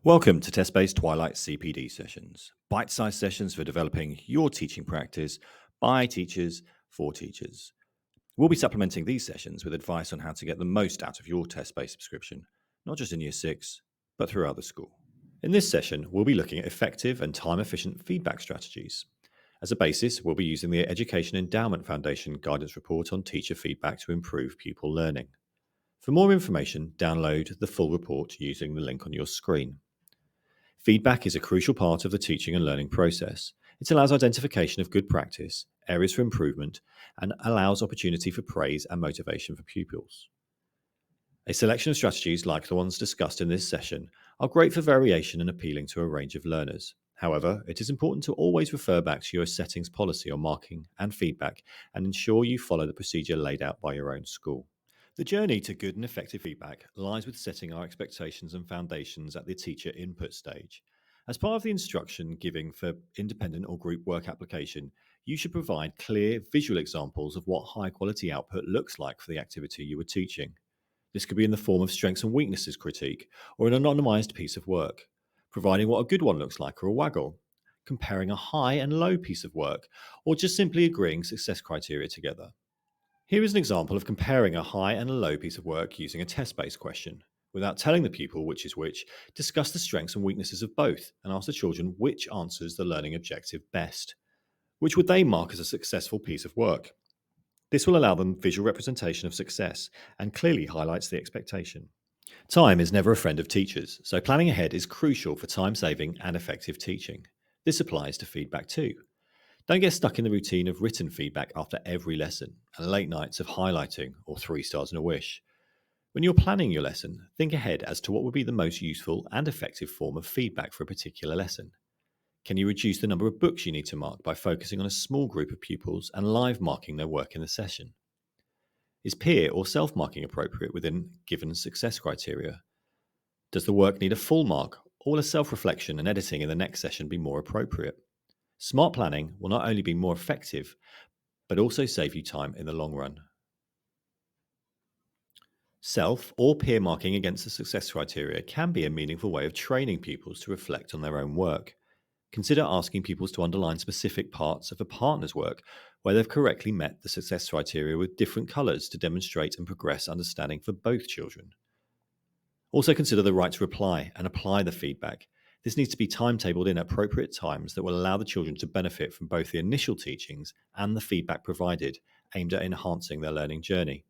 Welcome to test-based Twilight CPD Sessions, bite-sized sessions for developing your teaching practice by teachers for teachers. We'll be supplementing these sessions with advice on how to get the most out of your test-based subscription, not just in Year 6, but throughout the school. In this session, we'll be looking at effective and time-efficient feedback strategies. As a basis, we'll be using the Education Endowment Foundation Guidance Report on Teacher Feedback to Improve Pupil Learning. For more information, download the full report using the link on your screen. Feedback is a crucial part of the teaching and learning process. It allows identification of good practice, areas for improvement, and allows opportunity for praise and motivation for pupils. A selection of strategies like the ones discussed in this session are great for variation and appealing to a range of learners. However, it is important to always refer back to your settings policy on marking and feedback and ensure you follow the procedure laid out by your own school. The journey to good and effective feedback lies with setting our expectations and foundations at the teacher input stage. As part of the instruction giving for independent or group work application, you should provide clear visual examples of what high quality output looks like for the activity you are teaching. This could be in the form of strengths and weaknesses critique or an anonymized piece of work, providing what a good one looks like or a waggle, comparing a high and low piece of work, or just simply agreeing success criteria together. Here is an example of comparing a high and a low piece of work using a test-based question. Without telling the pupil which is which, discuss the strengths and weaknesses of both and ask the children which answers the learning objective best. Which would they mark as a successful piece of work? This will allow them visual representation of success and clearly highlights the expectation. Time is never a friend of teachers, so planning ahead is crucial for time-saving and effective teaching. This applies to feedback too. Don't get stuck in the routine of written feedback after every lesson and late nights of highlighting or 3 stars and a wish. When you're planning your lesson, think ahead as to what would be the most useful and effective form of feedback for a particular lesson. Can you reduce the number of books you need to mark by focusing on a small group of pupils and live marking their work in the session? Is peer or self-marking appropriate within given success criteria? Does the work need a full mark, or will a self-reflection and editing in the next session be more appropriate? Smart planning will not only be more effective, but also save you time in the long run. Self or peer marking against the success criteria can be a meaningful way of training pupils to reflect on their own work. Consider asking pupils to underline specific parts of a partner's work where they've correctly met the success criteria with different colours to demonstrate and progress understanding for both children. Also consider the right to reply and apply the feedback. This needs to be timetabled in appropriate times that will allow the children to benefit from both the initial teachings and the feedback provided, aimed at enhancing their learning journey.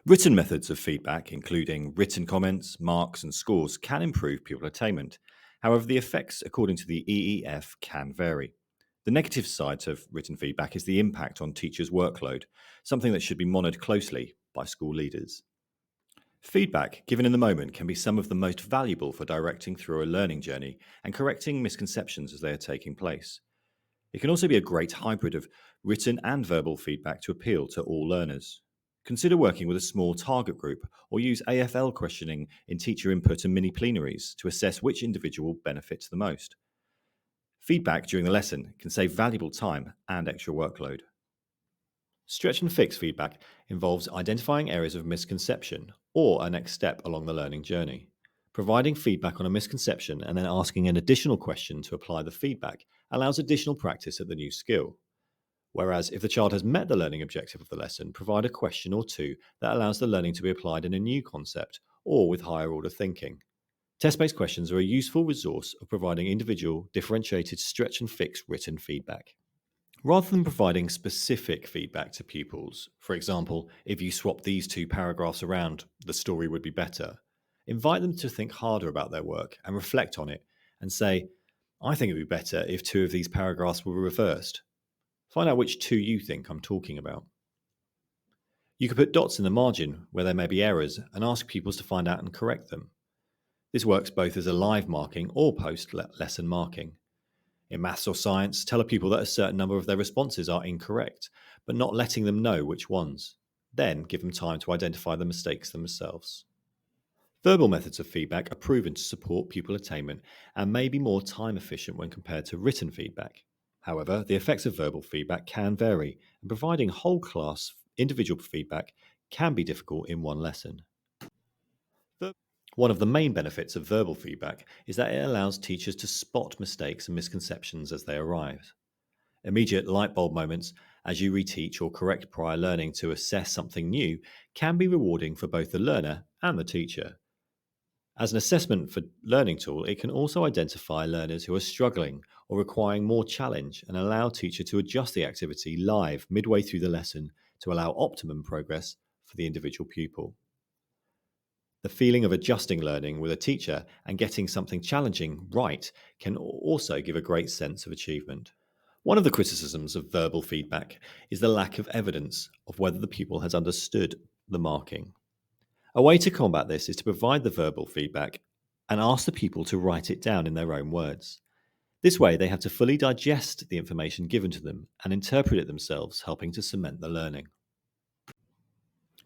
Written methods of feedback, including written comments, marks, and scores, can improve pupil attainment. However, the effects, according to the EEF, can vary. The negative side of written feedback is the impact on teachers' workload, something that should be monitored closely by school leaders. Feedback given in the moment can be some of the most valuable for directing through a learning journey and correcting misconceptions as they are taking place. It can also be a great hybrid of written and verbal feedback to appeal to all learners. Consider working with a small target group or use AFL questioning in teacher input and mini plenaries to assess which individual benefits the most. Feedback during the lesson can save valuable time and extra workload. Stretch and fix feedback involves identifying areas of misconception or a next step along the learning journey. Providing feedback on a misconception and then asking an additional question to apply the feedback allows additional practice at the new skill. Whereas if the child has met the learning objective of the lesson, provide a question or two that allows the learning to be applied in a new concept or with higher order thinking. Test-based questions are a useful resource of providing individual, differentiated stretch and fix written feedback. Rather than providing specific feedback to pupils, for example, if you swap these 2 paragraphs around, the story would be better, invite them to think harder about their work and reflect on it and say, I think it would be better if 2 of these paragraphs were reversed. Find out which 2 you think I'm talking about. You could put dots in the margin where there may be errors and ask pupils to find out and correct them. This works both as a live marking or post-lesson marking. In maths or science, tell a pupil that a certain number of their responses are incorrect, but not letting them know which ones. Then give them time to identify the mistakes themselves. Verbal methods of feedback are proven to support pupil attainment and may be more time efficient when compared to written feedback. However, the effects of verbal feedback can vary, and providing whole class individual feedback can be difficult in one lesson. One of the main benefits of verbal feedback is that it allows teachers to spot mistakes and misconceptions as they arise. Immediate light bulb moments as you reteach or correct prior learning to assess something new can be rewarding for both the learner and the teacher. As an assessment for learning tool, it can also identify learners who are struggling or requiring more challenge and allow teacher to adjust the activity live midway through the lesson to allow optimum progress for the individual pupil. The feeling of adjusting learning with a teacher and getting something challenging right can also give a great sense of achievement. One of the criticisms of verbal feedback is the lack of evidence of whether the pupil has understood the marking. A way to combat this is to provide the verbal feedback and ask the pupil to write it down in their own words. This way, they have to fully digest the information given to them and interpret it themselves, helping to cement the learning.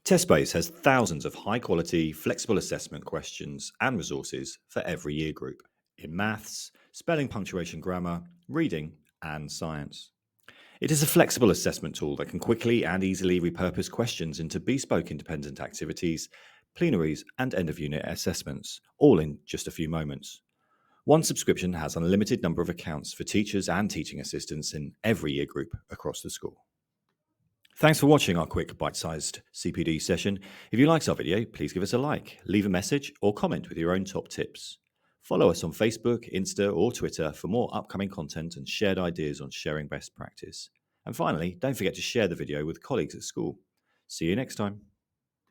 TestBase has thousands of high quality, flexible assessment questions and resources for every year group in maths, spelling, punctuation, grammar, reading, and science. It is a flexible assessment tool that can quickly and easily repurpose questions into bespoke independent activities, plenaries, and end of unit assessments, all in just a few moments. One subscription has an unlimited number of accounts for teachers and teaching assistants in every year group across the school. Thanks for watching our quick bite-sized CPD session. If you liked our video, please give us a like, leave a message, or comment with your own top tips. Follow us on Facebook, Insta, or Twitter for more upcoming content and shared ideas on sharing best practice. And finally, don't forget to share the video with colleagues at school. See you next time.